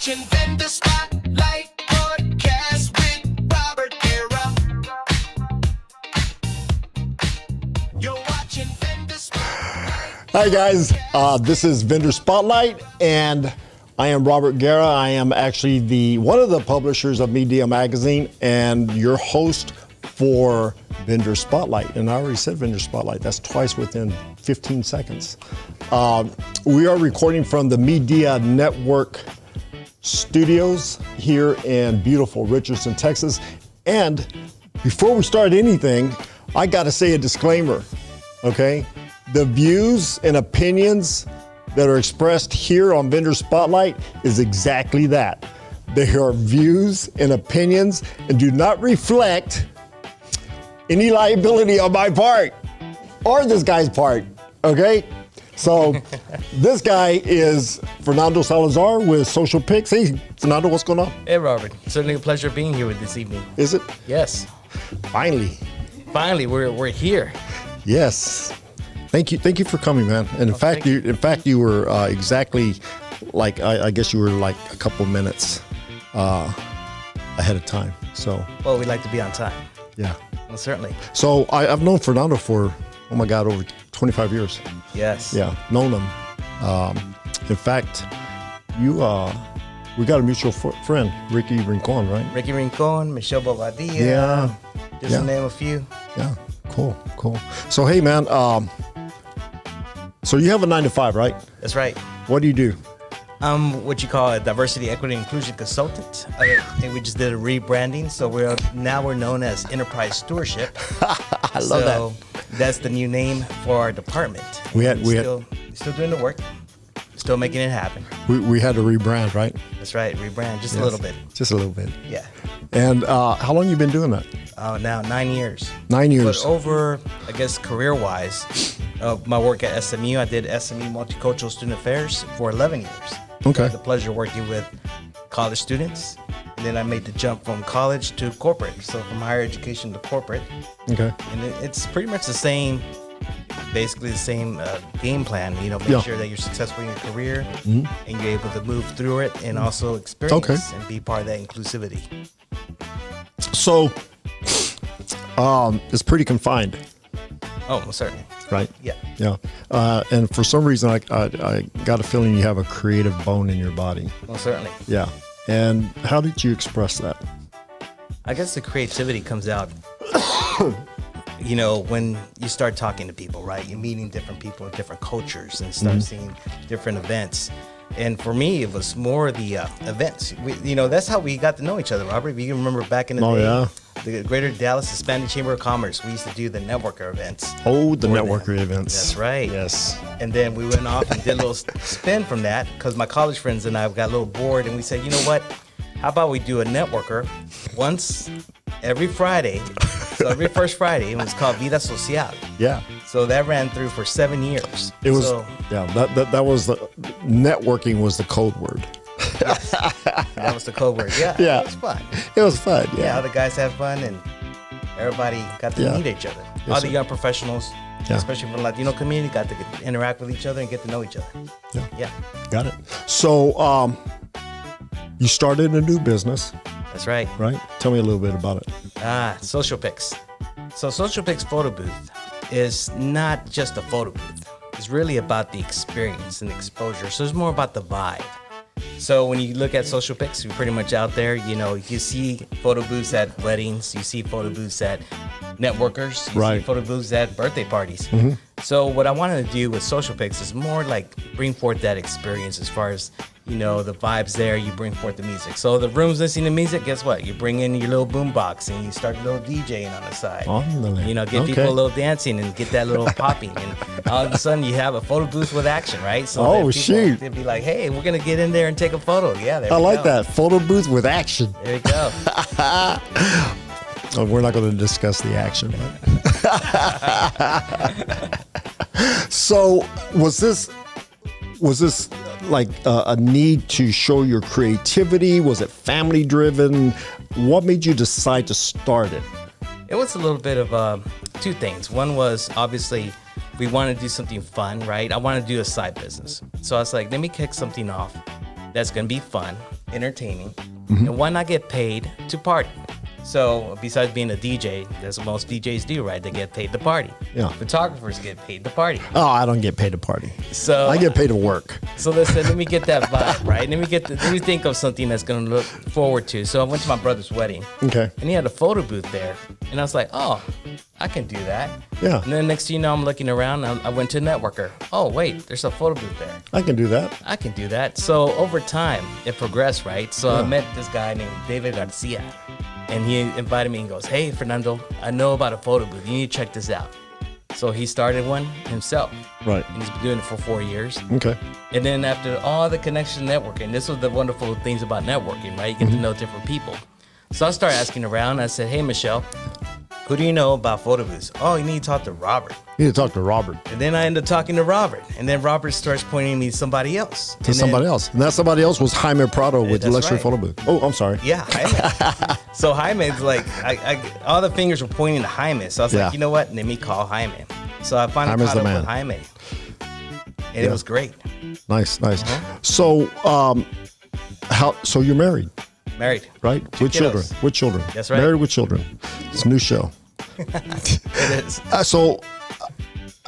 watching Vendor Spotlight Podcast with Robert Guerra. You're watching Vendor Spotlight. Hi guys, this is Vendor Spotlight, and I am Robert Guerra. I am actually one of the publishers of MiDia Magazine and your host for Vendor Spotlight. And I already said Vendor Spotlight. That's twice within 15 seconds. We are recording from the MiDia Network studios here in beautiful Richardson, Texas. And before we start anything, I got to say a disclaimer, okay? The views and opinions that are expressed here on Vendor Spotlight is exactly that. They are views and opinions and do not reflect any liability on my part or this guy's part, okay? So this guy is Fernando Salazar with Social Pix. Hey, Fernando, what's going on? Hey, Robert. Certainly a pleasure being here with this evening. Is it? Yes. Finally. Finally, we're here. Yes. Thank you for coming, man. And in fact, you were exactly like I guess you were like a couple minutes ahead of time. So. Well, we like to be on time. Yeah. Well, certainly. So I've known Fernando for, oh my God, over 25 years. Yes. Yeah, known him. In fact, we got a mutual friend, Ricky Rincon, right? Ricky Rincon, Michelle Bobadilla. Yeah. Just to name a few. Yeah, cool. So hey, man, so you have a 9-to-5, right? That's right. What do you do? I'm what you call a diversity, equity, and inclusion consultant. I think we just did a rebranding, so we're known as Enterprise Stewardship. I love that. That's the new name for our department. We're still doing the work, still making it happen. We had to rebrand, right? That's right, rebrand just Yes. a little bit. Just a little bit. Yeah. And how long you been doing that? Now 9 years. 9 years. But over, I guess, career-wise, my work at SMU, I did SMU Multicultural Student Affairs for 11 years. Okay. I had the pleasure of working with college students. And then I made the jump from college to corporate. So from higher education to corporate. Okay. And it's pretty much the same, basically the same game plan. Make sure that you're successful in your career and you're able to move through it and also experience and be part of that inclusivity. So it's pretty confined. Oh, well, certainly. Right? Yeah. And for some reason, I got a feeling you have a creative bone in your body. Well, certainly. Yeah. And how did you express that? I guess the creativity comes out, when you start talking to people, right? You're meeting different people, different cultures, and start seeing different events. And for me, it was more the events. That's how we got to know each other, Robert. You can remember back in the day, the Greater Dallas Hispanic Chamber of Commerce, we used to do the networker events. Oh, the networker events. That's right. Yes. And then we went off and did a little spin from that because my college friends and I got a little bored, and we said, you know what? How about we do a networker once every Friday? So every first Friday, it was called Vida Social. Yeah. So that ran through for 7 years. It was, that was the networking was the code word. Yes. That was the code word. Yeah. Yeah. It was fun. It was fun. Yeah. All the guys had fun and everybody got to meet each other. Yes, all sir. the young professionals, especially from the Latino community, got to interact with each other and get to know each other. Yeah. Got it. So you started a new business. That's right. Right? Tell me a little bit about it. Social Pix. So Social Pix Photo Booth is not just a photo booth. It's really about the experience and exposure. So it's more about the vibe. So when you look at Social Pix, you're pretty much out there. You see photo booths at weddings. You see photo booths at networkers. You see photo booths at birthday parties. So what I wanted to do with Social Pix is more like bring forth that experience as far as, the vibes there, you bring forth the music. So the room's listening to music, guess what? You bring in your little boom box and you start a little DJing on the side. Get people a little dancing and get that little popping. And all of a sudden you have a photo booth with action, right? So shoot. They'd be like, hey, we're going to get in there and take a photo. Yeah, there I we like go. that. Photo booth with action. There you go. Oh, we're not going to discuss the action. So was this like a need to show your creativity? Was it family driven? What made you decide to start it? It was a little bit of two things. One was obviously we wanted to do something fun, right? I wanted to do a side business. So I was like, let me kick something off that's going to be fun. entertaining, and why not get paid to party? So besides being a DJ, that's what most DJs do, right? They get paid to party. Yeah. Photographers get paid to party. Oh, I don't get paid to party. So I get paid to work. So listen, let me get that vibe, right? Let me think of something that's gonna look forward to. So I went to my brother's wedding. Okay. And he had a photo booth there, and I was like, oh, I can do that. Yeah. And then next thing you know, I'm looking around. I went to a networker. Oh wait, there's a photo booth there. I can do that. I can do that. So over time, it progressed, right? So I met this guy named David Garcia, and he invited me and goes, hey, Fernando, I know about a photo booth. You need to check this out. So he started one himself. Right. And he's been doing it for 4 years. Okay. And then after all the connection networking, this was the wonderful things about networking, right? You get to know different people. So I started asking around. I said, hey, Michelle, who do you know about photo booths? Oh, you need to talk to Robert. You need to talk to Robert. And then I ended up talking to Robert. And then Robert starts pointing me to somebody else. To somebody else. And that somebody else was Jaime Prado with that's Luxury right. Photo Booth. Oh, I'm sorry. Yeah, Jaime. So Jaime's like, all the fingers were pointing to Jaime. So I was Yeah. like, you know what? Let me call Jaime. So I finally Jaime's caught the up man. with Jaime. And it was great. Nice, nice. So, so you're married, Married. right? Two With children. kiddos. With children. That's right. Married with children. It's a new show. It is. So,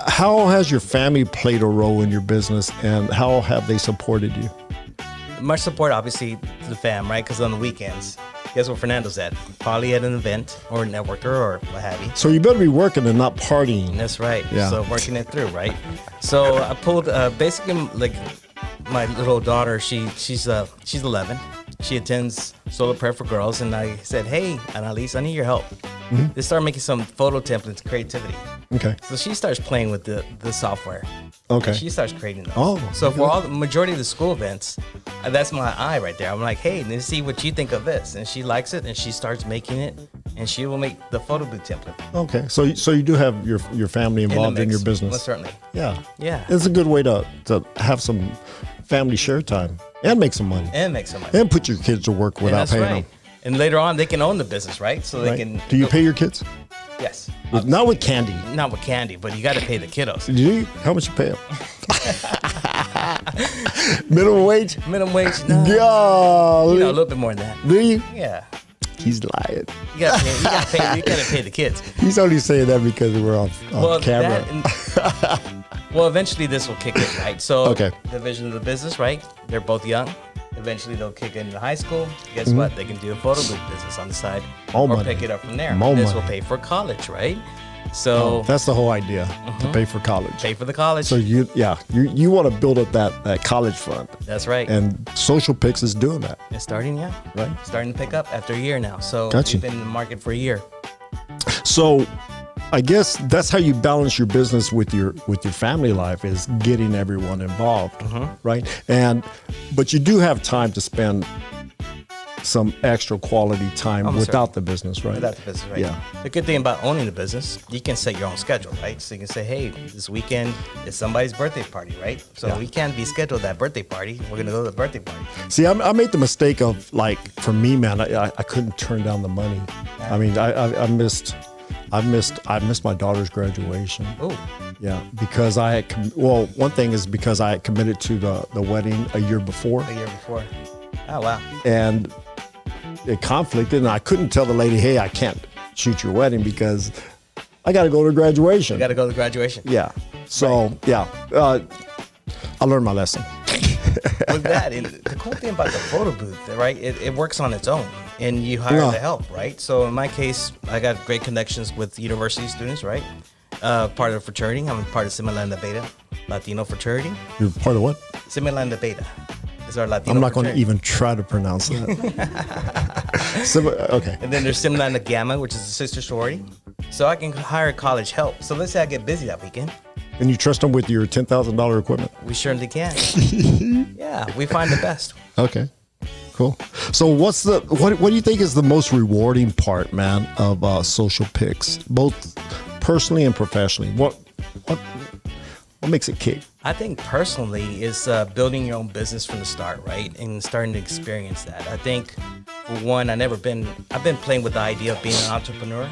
how has your family played a role in your business, and how have they supported you? Much support, obviously, to the fam, right? Because on the weekends, guess where Fernando's at? Probably at an event or a networker or what have you. So you better be working and not partying. That's right. Yeah. So working it through, right? So I pulled basically like my little daughter. She's 11. She attends Solo Prayer for Girls, and I said, "Hey, Annalise, I need your help." They start making some photo templates, creativity. Okay. So she starts playing with the software. Okay. She starts creating those. Oh, so okay. for all the majority of the school events, that's my eye right there. I'm like, hey, let's see what you think of this, and she likes it, and she starts making it, and she will make the photo booth template. Okay. So you do have your family involved in mix, your business. most certainly. Yeah. Yeah. It's a good way to have some family share time and make some money And make some money. and put your kids to work And without that's paying right. them. And later on, they can own the business, right? So they Right? can. Do you pay your kids? Yes. Not with candy. Not with candy, but you got to pay the kiddos. Do you? How much you pay them? Minimum wage? Minimum wage, no. Golly. You know, a little bit more than that. Do you? Yeah. He's lying. You got to pay the kids. He's only saying that because we're on camera. Well, eventually this will kick in, right? So Okay. the vision of the business, right? They're both young. Eventually they'll kick into high school. Guess what? They can do a photo booth business on the side More or money. pick it up from there. More This money. will pay for college, right? So That's the whole idea, to pay for college. pay for the college. So you want to build up that college fund. That's right. And Social Pix is doing that. It's starting, yeah. Right. Starting to pick up after a year now. So Gotcha. we've been in the market for a year. So I guess that's how you balance your business with your family life, is getting everyone involved, right? But you do have time to spend some extra quality time Almost without the business, right? Without the business, right? Yeah. The good thing about owning the business, you can set your own schedule, right? So you can say, hey, this weekend is somebody's birthday party, right? So Yeah. we can't be scheduled that birthday party. We're going to go to the birthday party. See, I made the mistake of, like, for me, man, I couldn't turn down the money. I mean, I missed my daughter's graduation. Oh, Yeah, because I had one thing is because I had committed to the wedding a year before, the year before. Oh, wow. and it conflicted, and I couldn't tell the lady, hey, I can't shoot your wedding because I got to go to graduation. You got to go to graduation. Yeah. So I learned my lesson. With that, and the cool thing about the photo booth, right? It works on its own, and you hire Yeah. the help, right? So in my case, I got great connections with university students, right? Part of the fraternity. I'm part of Sigma Lambda Beta, Latino fraternity. You're part of what? Sigma Lambda Beta is our Latino I'm not going to fraternity. even try to pronounce that. Okay. And then there's Sigma Lambda Gamma, which is a sister sorority. So I can hire college help. So let's say I get busy that weekend. And you trust them with your $10,000 equipment? We certainly can. Yeah, we find the best. Okay, cool. So what do you think is the most rewarding part, man, of Social Pix, both personally and professionally? What makes it kick? I think personally is building your own business from the start, right? And starting to experience that. I think, for one, I've been playing with the idea of being an entrepreneur,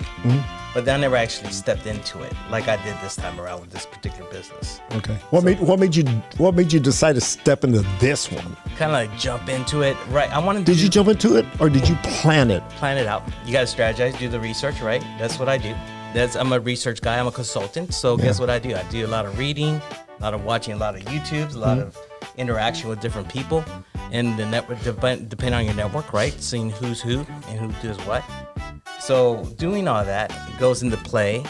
but I never actually stepped into it like I did this time around with this particular business. Okay. What made you decide to step into this one? kind of like jump into it, right? I wanted to Did you jump into it or did you plan it? plan it out. You got to strategize, do the research, right? That's what I do. I'm a research guy. I'm a consultant. So guess what I do? I do a lot of reading, a lot of watching, a lot of YouTubes, a lot of interaction with different people, and the network, depending on your network, right? Seeing who's who and who does what. So doing all that goes into play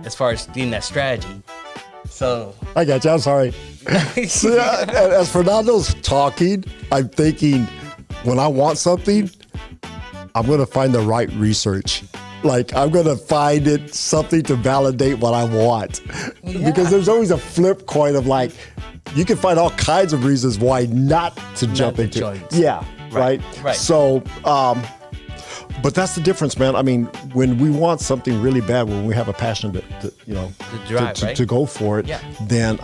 as far as doing that strategy. So I got you. I'm sorry. So, as Fernando's talking, I'm thinking when I want something, I'm going to find the right research. Like, I'm going to find it something to validate what I want. Because there's always a flip coin of like, you can find all kinds of reasons why not to jump into it. Yeah, right? So, but that's the difference, man. I mean, when we want something really bad, when we have a passion to go for it, then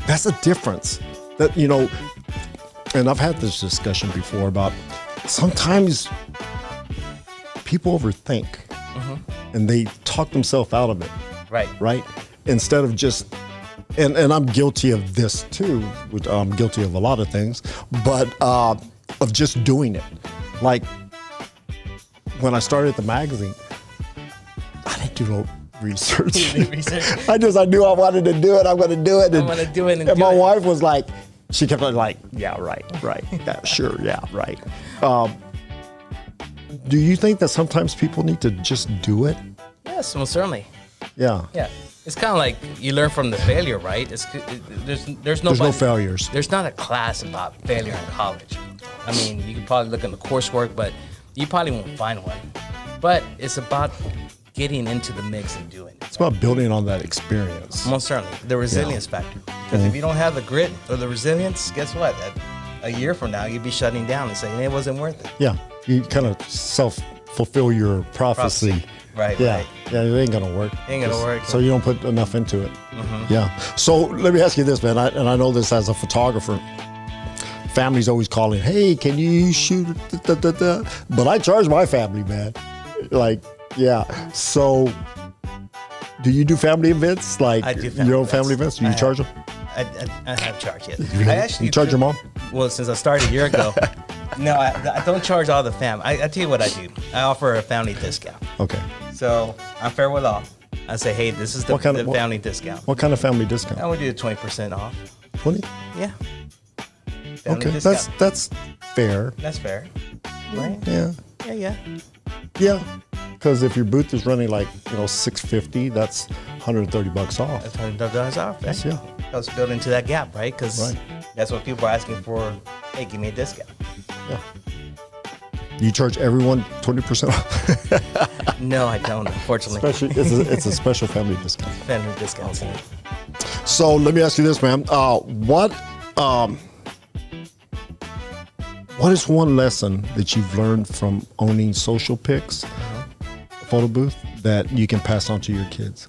that's a difference. That, you know, and I've had this discussion before about sometimes people overthink and they talk themselves out of it. Right? Instead of just, and I'm guilty of this too, which I'm guilty of a lot of things, but of just doing it. Like, when I started the magazine, I didn't do no research. I knew I wanted to do it. I'm going to do it. I'm going to do it. And my wife was like, she kept like, yeah, right. Yeah, sure, yeah, right. Do you think that sometimes people need to just do it? Yes, most certainly. Yeah. Yeah. It's kind of like you learn from the failure, right? There's no failures. There's not a class about failure in college. I mean, you can probably look in the coursework, but you probably won't find one. But it's about getting into the mix and doing it. It's about building on that experience. Most certainly. The resilience factor. Because if you don't have the grit or the resilience, guess what? A year from now, you'd be shutting down and saying it wasn't worth it. Yeah. You kind of self-fulfill your prophecy. Right. Yeah, it ain't gonna work. So you don't put enough into it. Yeah. So let me ask you this, man. And I know this as a photographer. Family's always calling, hey, can you shoot? But I charge my family, man. Like, yeah. So do you do family events? Like I do your own family events? Do you charge them? I have charged, yes. You charge your mom? Well, since I started a year ago, no, I don't charge all the fam. I tell you what I do. I offer a family discount. Okay. So I'm fair with all. I say, hey, this is the family discount. What kind of family discount? I would do 20% off. 20? Yeah. Okay, that's fair. That's fair, right? Yeah. Because if your booth is running like $650, that's $130 off. That's $130 off. Right? Yeah. Let's build into that gap, right? Because that's what people are asking for. Hey, give me a discount. Yeah. You charge everyone 20% off? No, I don't. Unfortunately, it's a special family discount. Family discount. Okay. So let me ask you this, man. What is one lesson that you've learned from owning Social Pix Photo Booth that you can pass on to your kids?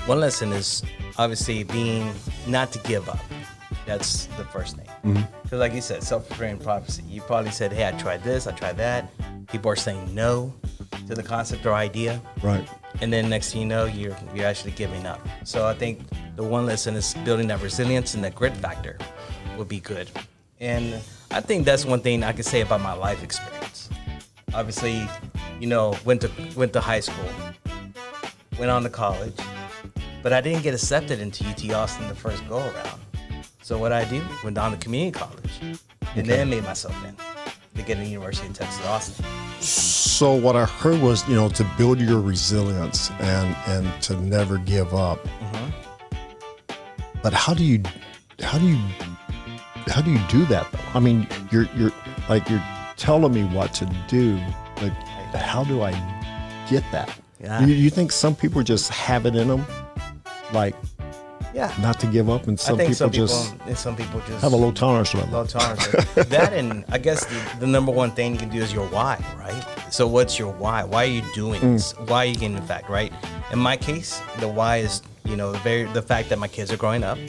One lesson is obviously being not to give up. That's the first thing. Because like you said, self-fulfilling prophecy. You probably said, hey, I tried this, I tried that. People are saying no to the concept or idea. Right. And then next thing you know, you're actually giving up. So I think the one lesson is building that resilience and that grit factor would be good. And I think that's one thing I could say about my life experience. Obviously, went to high school, went on to college, but I didn't get accepted into UT Austin the first go around. So what I do, went down to community college, and then made myself in to get into University of Texas Austin. So what I heard was, to build your resilience and to never give up. But how do you do that though? I mean, you're telling me what to do, but how do I get that? Yeah. You think some people just have it in them, not to give up, and some people just have a low tolerance level. Low tolerance. That, and I guess the number one thing you can do is your why, right? So what's your why? Why are you doing this? Why are you getting the fact, right? In my case, the why is the fact that my kids are growing up.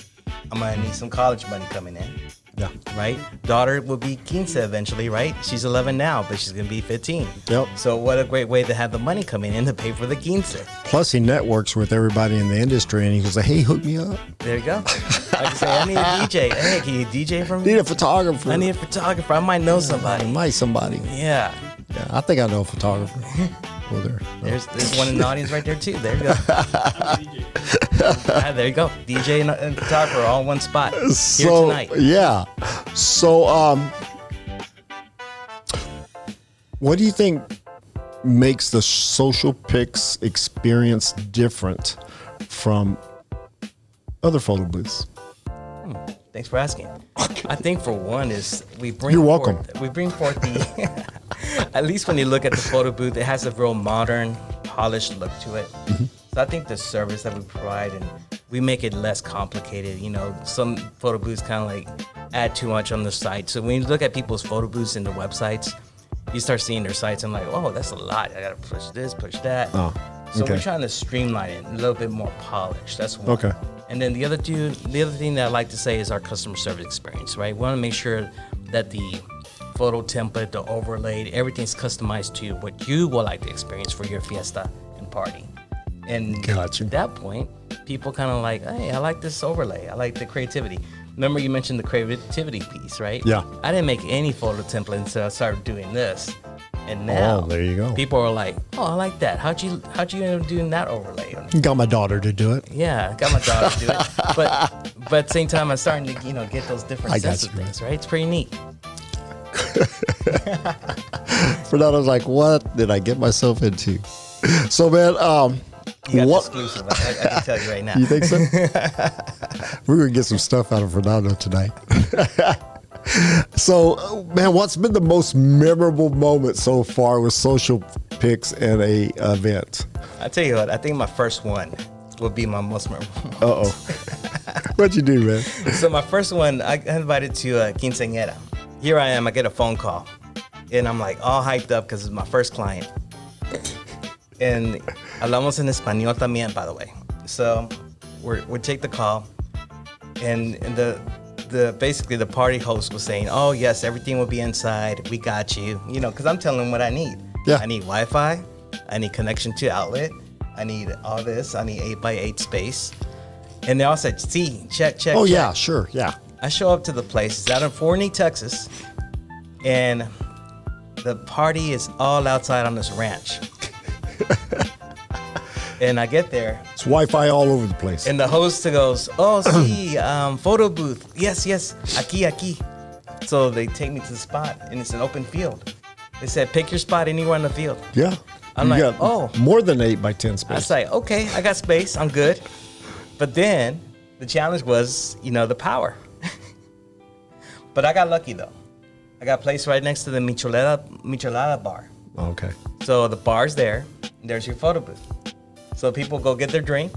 I'm gonna need some college money coming in. Yeah. Right? Daughter will be 15 eventually, right? She's 11 now, but she's going to be 15. Yep. So what a great way to have the money coming in to pay for the 15. Plus, he networks with everybody in the industry, and he goes, "Hey, hook me up. There you go. I can say, I need a DJ. Hey, can you DJ for me? Need a photographer. I need a photographer. I might know somebody. Somebody. Yeah. Yeah, I think I know a photographer. Well, There's one in the audience right there, too. There you go. There you go. DJ and photographer all in one spot here tonight. Yeah. So, what do you think makes the Social Pix experience different from other photo booths? Thanks for asking. I think for one is we bring You're welcome. We bring forth the at least when you look at the photo booth, it has a real modern, polished look to it. Mm-hmm. So I think the service that we provide and we make it less complicated. You know, some photo booths kind of like add too much on the site. So when you look at people's photo booths and their websites, you start seeing their sites and like, oh, that's a lot. I gotta push this, push that. Oh, So okay. we're trying to streamline it, a little bit more polished. That's one. Okay. And then the other thing that I like to say is our customer service experience, right? We want to make sure that the photo template, the overlay, everything's customized to what you would like to experience for your fiesta and party. And Gotcha. at that point, people kind of like, hey, I like this overlay. I like the creativity. Remember you mentioned the creativity piece, right? Yeah. I didn't make any photo template until I started doing this. And now, there you go. People are like, "Oh, I like that. How'd you end up doing that overlay?" Got my daughter to do it. Yeah, got my daughter to do it. But at the same time, I'm starting to get those different I got sense of you, man. things, right? It's pretty neat. For that, I was like, "What did I get myself into?" So, man, You got what? the exclusive. I can tell you right now. You think so? We're gonna get some stuff out of Fernando tonight. So, man, what's been the most memorable moment so far with Social Pix and a event? I tell you what, I think my first one would be my most memorable. What'd you do, man? So my first one, I got invited to a quinceañera. Here I am, I get a phone call, and I'm like all hyped up because it's my first client. And hablamos en español también, by the way. So we take the call, and the basically the party host was saying, "Oh yes, everything will be inside. We got you." You know, because I'm telling them what I need. Yeah. I need Wi-Fi. I need connection to outlet. I need all this. I need 8x8 space. And they all said, "See, check." Oh check. yeah, sure, yeah. I show up to the place. It's out in Forney, Texas, and the party is all outside on this ranch. And I get there, It's Wi-Fi all over the place. and the host goes, "Oh, sí, photo booth. Yes, aquí." So they take me to the spot, and it's an open field. They said, "Pick your spot anywhere in the field." Yeah. I'm You like, got "Oh." more than 8x10 I space. was like, "Okay, I got space. I'm good." But then the challenge was, the power. But I got lucky though. I got placed right next to the Michelada bar. Okay. So the bar's there, and there's your photo booth. So people go get their drink,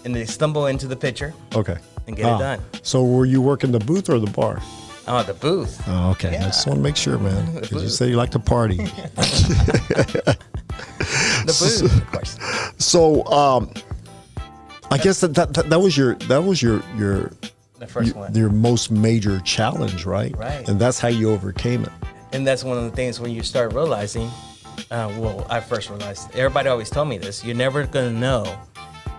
and they stumble into the picture Okay. and get it done. So were you working the booth or the bar? Oh, the booth. Oh, okay. Yeah. I just want to make sure, man. The Because you booth. say you like to party. The booth, of course. So, I guess that was your The first one. your most major challenge, right? Right. And that's how you overcame it. And that's one of the things when you start realizing, I first realized, everybody always told me this, you're never going to know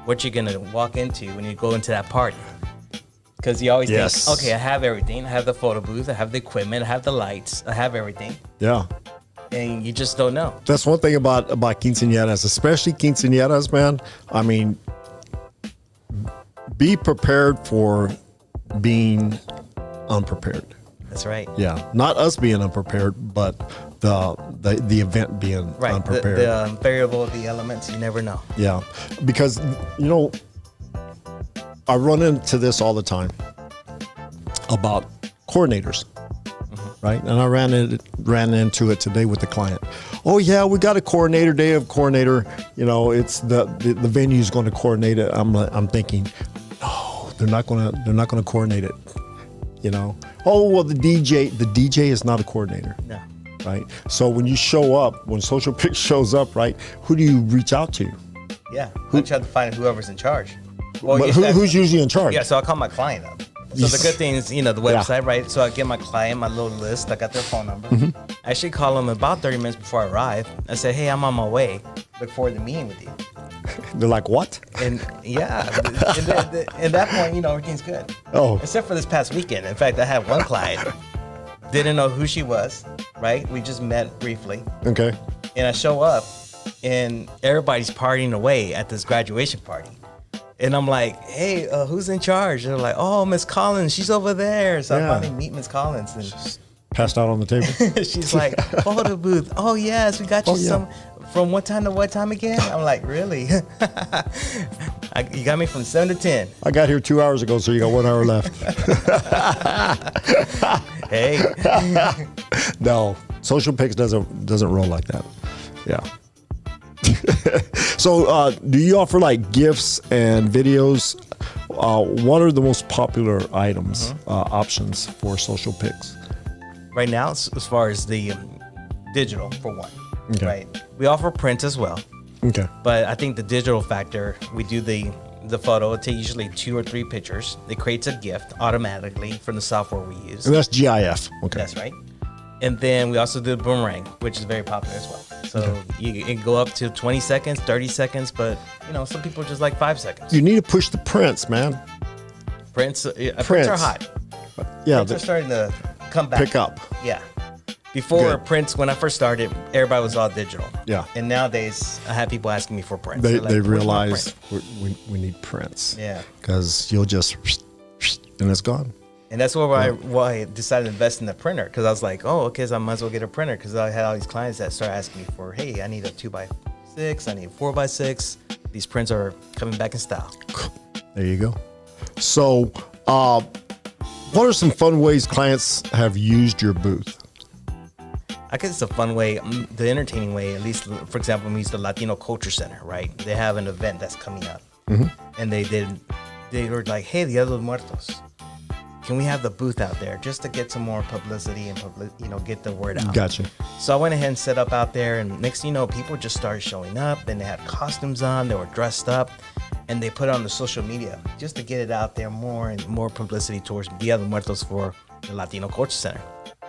what you're going to walk into when you go into that party. Because you always Yes. think, okay, I have everything. I have the photo booth. I have the equipment. I have the lights. I have everything. Yeah. And you just don't know. That's one thing about quinceañeras, especially quinceañeras, man. I mean, be prepared for being unprepared. That's right. Yeah, not us being unprepared, but the event being Right. unprepared. The variable of the elements, you never know. Yeah, because I run into this all the time about coordinators, right? And I ran into it today with the client. Oh yeah, we got a coordinator, day of coordinator. It's the venue's going to coordinate it. I'm thinking, no, they're not going to coordinate it. Oh well, the DJ is not a coordinator. No. Right. So when you show up, when Social Pix shows up, right, who do you reach out to? Yeah. I try to find whoever's in charge. Well, But who's usually in charge? Yeah, so I call my client up. So the good thing is, the website, right? So I get my client, my little list. I got their phone number. I actually call them about 30 minutes before I arrive. I say, hey, I'm on my way. Look forward to meeting with you. They're like, what? And yeah, at that point, everything's good. Oh. Except for this past weekend. In fact, I had one client, didn't know who she was, right? We just met briefly. Okay. And I show up, and everybody's partying away at this graduation party. And I'm like, hey, who's in charge? And they're like, oh, Miss Collins, she's over there. So I finally meet Miss Collins. And passed out on the table. she's like, photo booth. Oh, yes, we got you some. From what time to what time again? I'm like, really? You got me from 7 to 10. I got here 2 hours ago, so you got 1 hour left. Hey. No, Social Pix doesn't roll like that. Yeah. So, do you offer like gifts and videos? What are the most popular items, options for Social Pix? Right now, as far as the digital, for one, right? We offer print as well. Okay. But I think the digital factor, we do the photo. It takes usually 2 or 3 pictures. It creates a gift automatically from the software we use. And that's GIF. Okay. That's right. And then we also do the boomerang, which is very popular as well. So you can go up to 20 seconds, 30 seconds, but some people just like 5 seconds. You need to push the prints, man. Prints are hot. Yeah. Prints are starting to come back. Pick up. Yeah. Before Good. prints, when I first started, everybody was all digital. Yeah. And nowadays, I have people asking me for prints. They They're like, realize "Where's my print?" we need prints. Yeah. Because you'll just and it's gone. And that's why I decided to invest in the printer, because I was like, oh, okay, so I might as well get a printer, because I had all these clients that started asking me for, hey, I need a 2x6, I need a 4x6. These prints are coming back in style. There you go. So, what are some fun ways clients have used your booth? I guess it's a fun way, the entertaining way, at least, for example, we use the Latino Culture Center, right? They have an event that's coming up. And they were like, hey, Dia de los Muertos. Can we have the booth out there just to get some more publicity and get the word out? Gotcha. So I went ahead and set up out there, and next thing you know, people just started showing up, and they had costumes on, they were dressed up, and they put it on the social media just to get it out there more and more publicity towards Dia de los Muertos for the Latino Culture Center.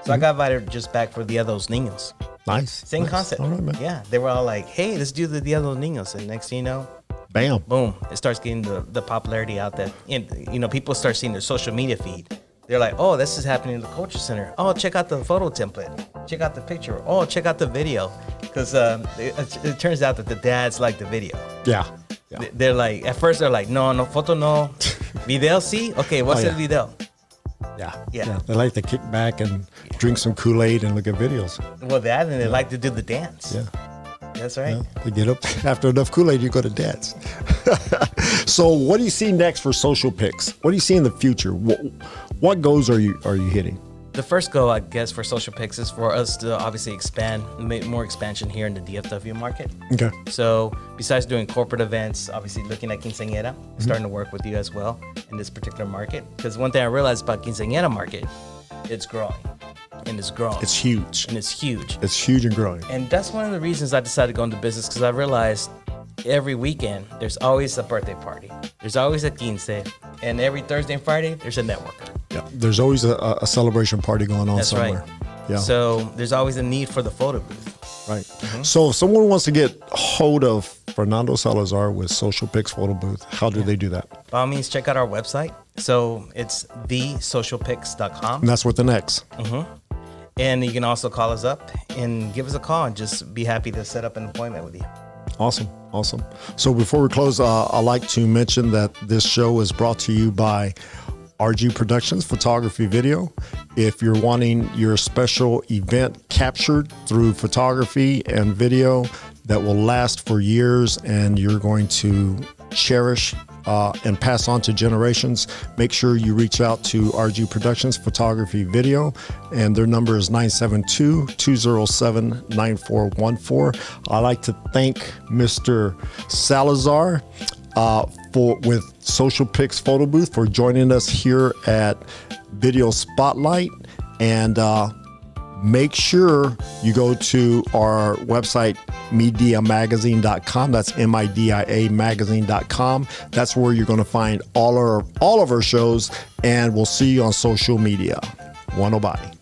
So I got invited just back for Dia de los Niños. Nice. Same nice. concept. All right, man. Yeah, they were all like, hey, let's do the Dia de los Niños, and next thing you know, Bam. boom, it starts getting the popularity out there. And, people start seeing their social media feed. They're like, oh, this is happening in the Culture Center. Oh, check out the photo template. Check out the picture. Oh, check out the video. Because it turns out that the dads like the video. Yeah. They're like, at first they're like, no photo, no. Video, see? Okay, what's the video? Yeah. They like to kick back and drink some Kool-Aid and look at videos. Well, that, and they like to do the dance. Yeah. That's right. Yeah. They get up after enough Kool-Aid, you go to dance. So what do you see next for Social Pix? What do you see in the future? What goals are you hitting? The first goal, I guess, for Social Pix is for us to obviously expand, make more expansion here in the DFW market. Okay. So besides doing corporate events, obviously looking at quinceañera, starting to work with you as well in this particular market. Because one thing I realized about quinceañera market, it's growing. And it's growing. It's huge. And it's huge. It's huge and growing. And that's one of the reasons I decided to go into business, because I realized every weekend there's always a birthday party. There's always a quince. And every Thursday and Friday, there's a networker. Yeah. There's always a celebration party going on That's somewhere. right. Yeah. So there's always a need for the photo booth. Right. So if someone wants to get hold of Fernando Salazar with Social Pix Photo Booth, how do they do that? By all means, check out our website. So it's thesocialpix.com. And that's with an X. And you can also call us up and give us a call, and just be happy to set up an appointment with you. Awesome. So before we close, I'd like to mention that this show is brought to you by RG Productions Photography Video. If you're wanting your special event captured through photography and video that will last for years and you're going to cherish and pass on to generations, make sure you reach out to RG Productions Photography Video, and their number is 972-207-9414. I'd like to thank Mr. Salazar with Social Pix Photo Booth for joining us here at Video Spotlight, and make sure you go to our website, MidiaMagazine.com. That's MIDIA magazine.com. That's where you're going to find all of our shows, and we'll see you on social media. One body.